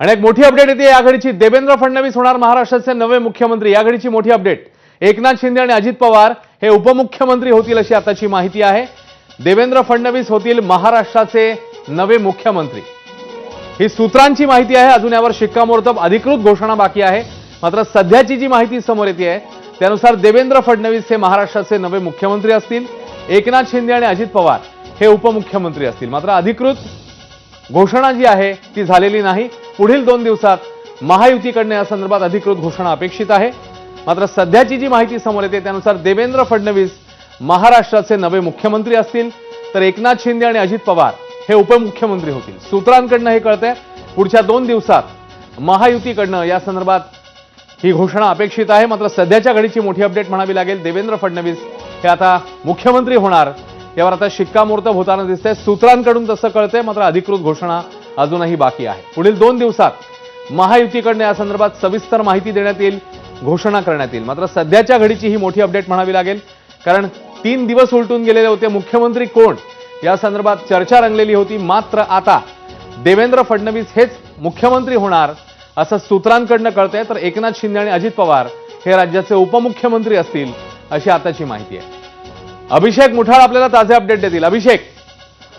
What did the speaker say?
आणि एक मोठी अपडेट येते या घडीची। देवेंद्र फडणवीस होणार महाराष्ट्राचे नवे मुख्यमंत्री। या घडीची मोठी अपडेट। एकनाथ शिंदे आणि अजित पवार हे उपमुख्यमंत्री होतील अशी आताची माहिती आहे। देवेंद्र फडणवीस होतील महाराष्ट्राचे नवे मुख्यमंत्री। ही सूत्रांची माहिती आहे। अजून यावर शिक्कामोर्तब अधिकृत घोषणा बाकी आहे। मात्र सध्याची जी माहिती समोर येते आहे त्यानुसार देवेंद्र फडणवीस हे महाराष्ट्राचे नवे मुख्यमंत्री असतील। एकनाथ शिंदे आणि अजित पवार हे उपमुख्यमंत्री असतील। मात्र अधिकृत घोषणा जी आहे ती झालेली नाही। पुढील 2 दिवसात महायुतीकडून या संदर्भात अधिकृत घोषणा अपेक्षित आहे। मात्र सध्याची जी माहिती समोर येते त्यानुसार देवेंद्र फडणवीस महाराष्ट्राचे नवे मुख्यमंत्री असतील तर एकनाथ शिंदे आणि अजित पवार हे उपमुख्यमंत्री होतील। सूत्रांकडून हे कळतंय पुढच्या 2 दिवसात महायुतीकडून या संदर्भात ही घोषणा अपेक्षित आहे। मात्र सध्याच्या घडीची मोठी अपडेट म्हणावी लागेल। देवेंद्र फडणवीस हे आता मुख्यमंत्री होणार यावर आता शिक्कामोर्तब होताना दिसतंय। सूत्रांकडून तसं कळतंय मात्र अधिकृत घोषणा अजूनही बाकी आहे। पुढील 2 दिवसात महायुतीकडून या संदर्भात सविस्तर माहिती देण्यात येईल, घोषणा करण्यात येईल। मात्र सध्याच्या घडीची ही मोठी अपडेट म्हणावी लागेल कारण 3 दिवस उलटून गेलेले होते। मुख्यमंत्री कोण या संदर्भात चर्चा रंगलेली होती। मात्र आता देवेंद्र फडणवीस हेच मुख्यमंत्री होणार असं सूत्रांकडून कळतंय तर एकनाथ शिंदे आणि अजित पवार हे राज्याचे उपमुख्यमंत्री असतील अशी आताची माहिती आहे। अभिषेक मुठाळ आपल्याला ताजे अपडेट देतील। अभिषेक,